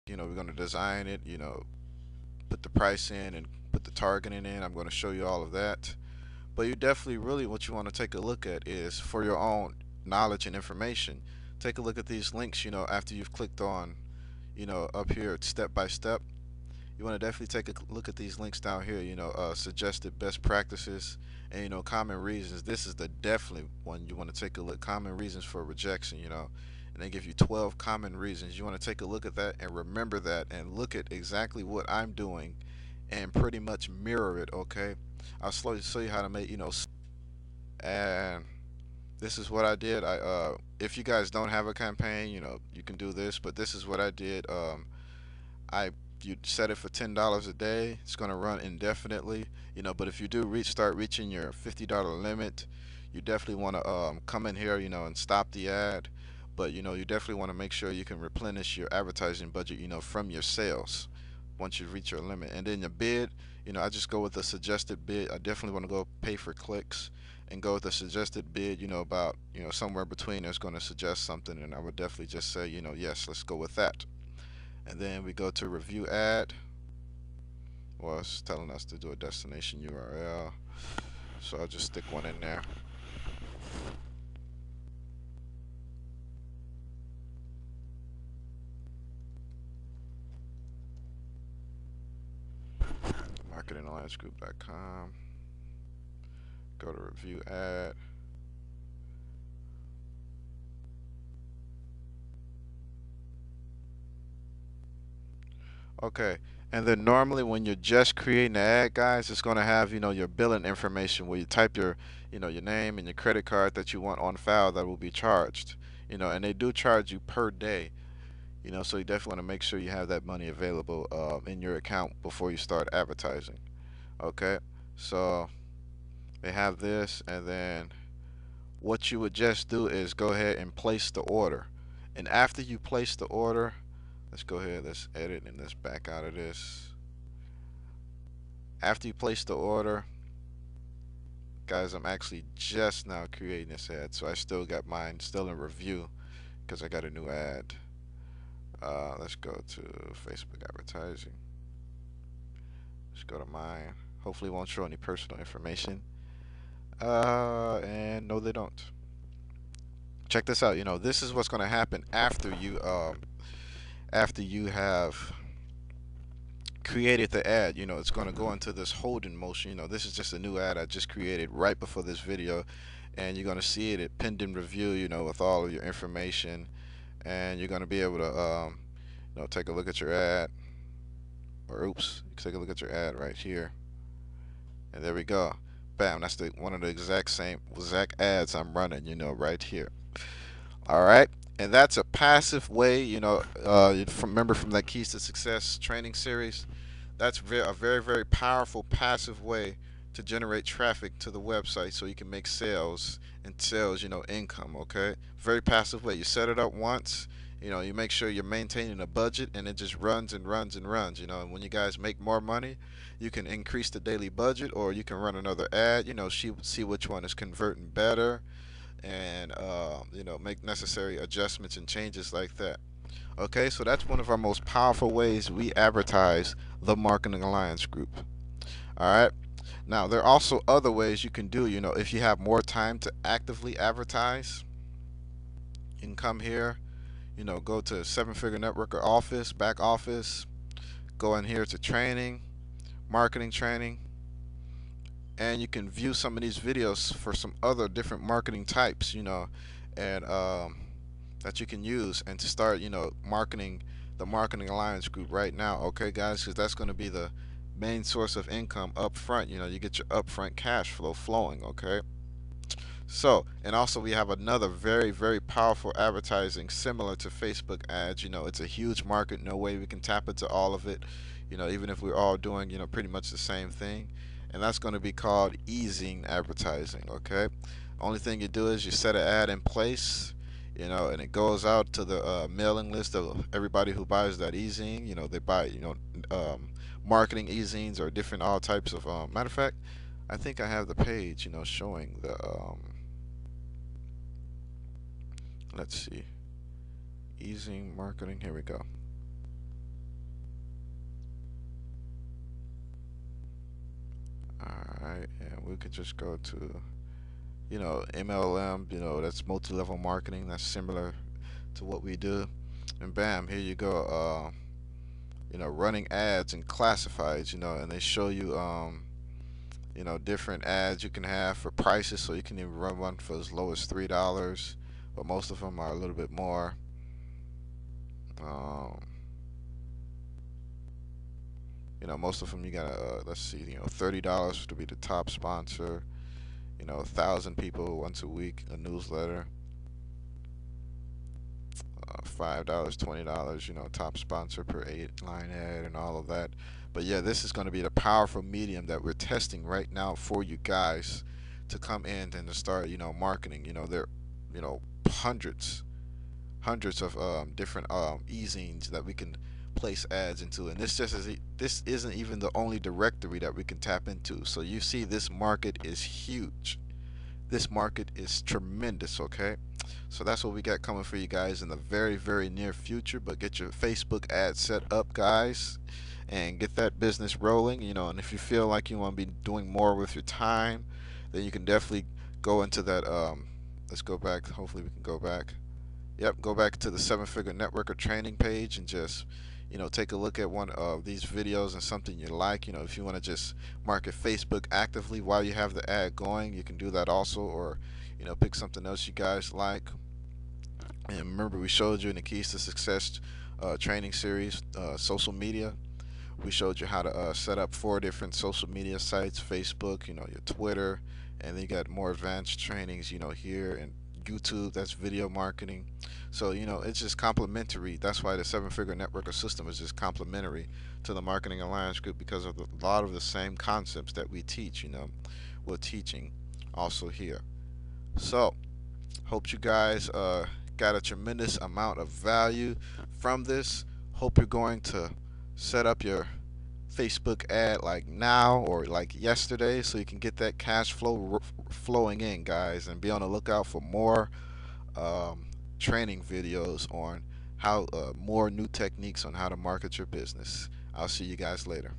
we're going to design it, put the price in and put the targeting in. I'm going to show you all of that. But you definitely really what you want to take a look at is for your own knowledge and information. Take a look at these links, after you've clicked on, up here step by step. You want to definitely take a look at these links down here, suggested best practices and, common reasons. This is the definitely one you want to take a look. Common reasons for rejection, and they give you 12 common reasons. You want to take a look at that and remember that and look at exactly what I'm doing and pretty much mirror it, okay? I'll slowly show you how to make, and this is what I did. If you guys don't have a campaign, you can do this, but this is what I did. I you set it for $10 a day. It's going to run indefinitely, but if you do start reaching your $50 limit, you definitely want to come in here, and stop the ad. But you definitely want to make sure you can replenish your advertising budget, from your sales once you reach your limit. And then the bid, I just go with the suggested bid. I definitely want to go pay for clicks and go with the suggested bid, about, somewhere between there's going to suggest something, and I would definitely just say, yes, let's go with that. And then we go to review ad. Well, it's telling us to do a destination URL, so I'll just stick one in there. marketingalliancegroup.com. Go to review ad. Okay, and then normally when you're just creating the ad, guys, it's going to have, your billing information where you type your, your name and your credit card that you want on file that will be charged. And they do charge you per day. So you definitely want to make sure you have that money available in your account before you start advertising. Okay, so they have this, and then what you would just do is go ahead and place the order. And after you place the order, let's go ahead, let's edit, and let's back out of this. After you place the order, guys, I'm actually just now creating this ad, so I still got mine still in review because I got a new ad. Let's go to Facebook advertising. Let's go to mine. Hopefully it won't show any personal information. And no, they don't. Check this out. This is what's going to happen after you have created the ad. It's going to go into this holding motion. This is just a new ad I just created right before this video, and you're going to see it at pending review, with all of your information, and you're going to be able to take a look at your ad, or oops, take a look at your ad right here, and there we go. Bam, that's one of the exact ads I'm running, right here. All right, and that's a passive way, remember from that Keys to Success training series, that's a very, very powerful passive way to generate traffic to the website so you can make sales and sales, income, okay? Very passive way. You set it up once, you make sure you're maintaining a budget, and it just runs and runs and runs, and when you guys make more money, you can increase the daily budget, or you can run another ad, see which one is converting better, and make necessary adjustments and changes like that. Okay, so that's one of our most powerful ways we advertise the Marketing Alliance Group. All right, now there are also other ways you can do, if you have more time to actively advertise. You can come here, go to Seven Figure Networker Office, back office, go in here to training, marketing training, and you can view some of these videos for some other different marketing types, and that you can use, and to start, marketing the Marketing Alliance Group right now. Okay, guys, because that's going to be the main source of income up front. You get your upfront cash flow flowing. Okay, so, and also we have another very, very powerful advertising similar to Facebook ads. It's a huge market. No way we can tap into all of it, even if we're all doing, pretty much the same thing. And that's going to be called e-zine advertising, okay? Only thing you do is you set an ad in place, and it goes out to the mailing list of everybody who buys that e-zine. They buy, marketing e-zines or different all types of, matter of fact, I think I have the page, showing the, let's see, e-zine marketing. Here we go. website, and we could just go to, MLM, that's multi-level marketing. That's similar to what we do. And bam, here you go. Running ads and classifieds, and they show you, different ads you can have for prices. So you can even run one for as low as $3, but most of them are a little bit more. Um, most of them you gotta, let's see, $30 to be the top sponsor. 1,000 people once a week, a newsletter. $5, $20, top sponsor per 8-line ad and all of that. But yeah, this is going to be the powerful medium that we're testing right now for you guys to come in and to start, marketing. There, hundreds, hundreds of different e-zines that we can place ads into, and this isn't even the only directory that we can tap into. So you see, this market is huge. This market is tremendous, okay? So that's what we got coming for you guys in the very, very near future. But get your Facebook ad set up, guys, and get that business rolling, and if you feel like you want to be doing more with your time, then you can definitely go into that. Let's go back. Hopefully we can go back. Yep, go back to the 7-figure networker training page and just, take a look at one of these videos and something you like. If you want to just market Facebook actively while you have the ad going, you can do that also, or, pick something else you guys like. And remember, we showed you in the Keys to Success training series, social media. We showed you how to set up 4 different social media sites: Facebook, your Twitter, and then you got more advanced trainings, here, and YouTube. That's video marketing. So it's just complementary. That's why the 7-figure networker system is just complementary to the Marketing Alliance Group, because of a lot of the same concepts that we teach. We're teaching also here. So hope you guys got a tremendous amount of value from this. Hope you're going to set up your Facebook ad like now or like yesterday, so you can get that cash flow flowing in, guys, and be on the lookout for more um, training videos on how more new techniques on how to market your business. I'll see you guys later.